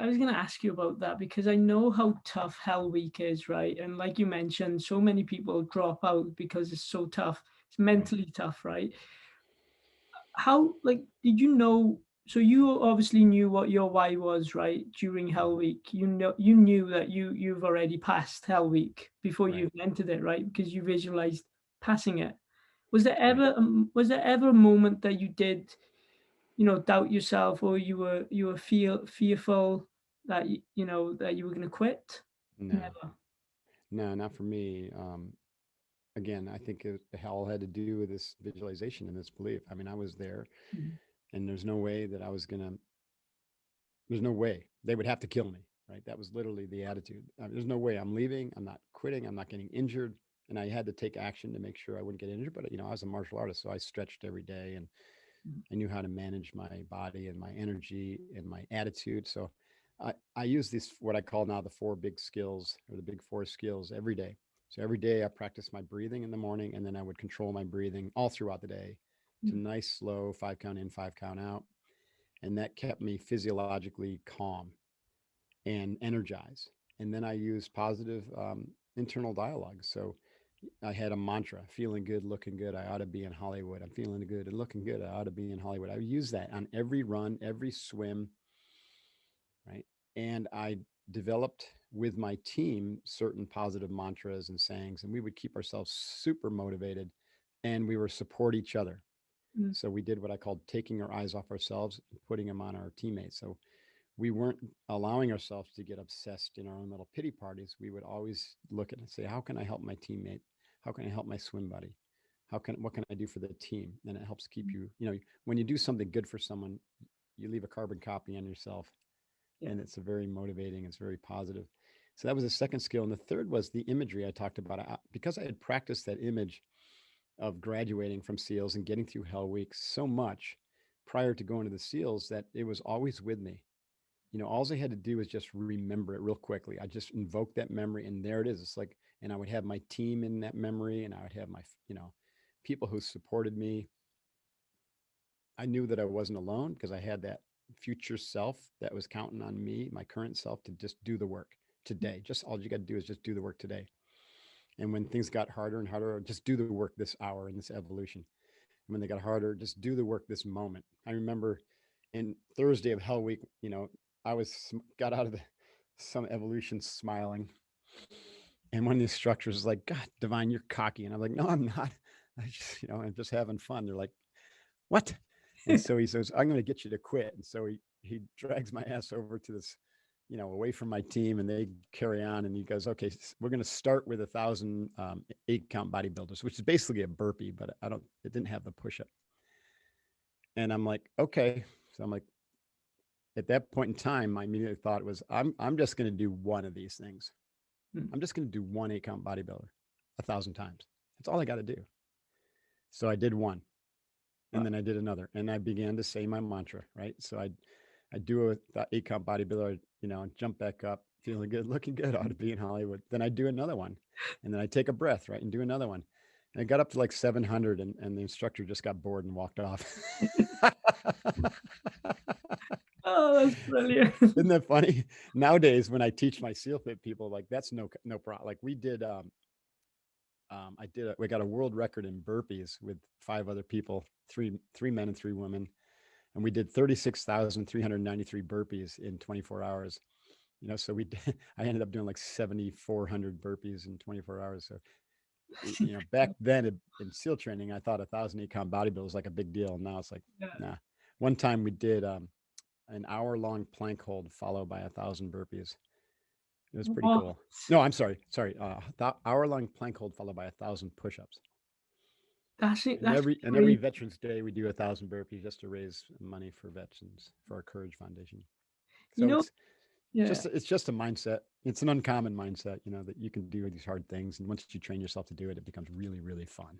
I was going to ask you about that because I know how tough Hell Week is, right? And like you mentioned, so many people drop out because it's so tough. It's Right. mentally tough, right? How, like, did you know? So you obviously knew what your why was, right? During Mhm. Hell Week, you knew that you've already passed Hell Week before you Right. even entered it, right? Because you visualized passing it. Was there Right. ever was there ever a moment that you did, doubt yourself, or you were fearful that that you were going to quit? No, Never. no, not for me. Again, I think it all had to do with this visualization and this belief. I mean, I was there, Mhm. and there's no way that I was gonna. There's no way they would have to kill me. Right. That was literally the attitude. There's no way I'm leaving. I'm not quitting. I'm not getting injured. And I had to take action to make sure I wouldn't get injured. But I was a martial artist, so I stretched every day, and I knew how to manage my body and my energy and my attitude. So I use these, what I call now the four big skills, or the big four skills, every day. So every day I practice my breathing in the morning, and then I would control my breathing all throughout the day to nice, slow 5 count in, 5 count out. And that kept me physiologically calm and energized. And then I use positive internal dialogue. So I had a mantra: feeling good, looking good, I ought to be in Hollywood. I'm feeling good and looking good, I ought to be in Hollywood. I use that on every run, every swim, right? And I developed with my team certain positive mantras and sayings, and we would keep ourselves super motivated, and we were support each other. Mm, So we did what I called taking our eyes off ourselves and putting them on our teammates. So we weren't allowing ourselves to get obsessed in our own little pity parties. We would always look at and say, how can I help my teammate? How can I help my swim buddy? What can I do for the team? And it helps keep you, when you do something good for someone, you leave a carbon copy on yourself, yeah. and it's a very motivating, it's very positive. So that was the second skill. And the third was the imagery I talked about. Because I had practiced that image of graduating from SEALs and getting through Hell Week so much prior to going to the SEALs, that it was always with me. All I had to do was just remember it real quickly. I just invoke that memory, and there it is. It's like, and I would have my team in that memory, and I would have my, people who supported me. I knew that I wasn't alone because I had that future self that was counting on me, my current self, to just do the work today. Just all you got to do is just do the work today. And when things got harder and harder, just do the work this hour in this evolution. And when they got harder, just do the work this moment. I remember in Thursday of Hell Week, I got out of some evolution smiling, and one of the instructors was like, "God, Divine, you're cocky," and I'm like, "No, I'm not. I'm just having fun." They're like, "What?" And so he says, "I'm going to get you to quit." And so he drags my ass over to this, away from my team, and they carry on. And he goes, "Okay, we're going to start with 1,000 8 count bodybuilders, which is basically a burpee, but it didn't have the push up." And I'm like, "Okay." So I'm like, at that point in time, my immediate thought was, I'm just going to do one of these things. Mm. I'm just going to do one 8 count bodybuilder 1,000 times. That's all I got to do. So I did one, and Wow. then I did another, and I began to say my mantra, right? So I do a 8 count bodybuilder, jump back up, feeling good, looking good, ought to be in Hollywood. Then I do another one, and then I take a breath, right, and do another one. And I got up to like 700, and the instructor just got bored and walked off. Oh, that's brilliant. Isn't that funny? Nowadays, when I teach my SEAL Fit people, like, that's no problem. Like, we got a world record in burpees with 5 other people, three men and 3 women, and we did 36,393 burpees in 24 hours. So I ended up doing like 7,400 burpees in 24 hours. So, back then in SEAL training, I thought 1,000 8 count bodybuild was like a big deal. And now it's like, Yeah. nah. One time we did an hour-long plank hold followed by 1,000 burpees. It was pretty What? cool. No, I'm sorry. Hour-long plank hold followed by 1,000 push-ups. That's it. And That's every crazy. Veterans Day, we do 1,000 burpees just to raise money for veterans for our Courage Foundation. You So know, it's yeah. it's just a mindset. It's an uncommon mindset, that you can do these hard things, and once you train yourself to do it, it becomes really, really fun.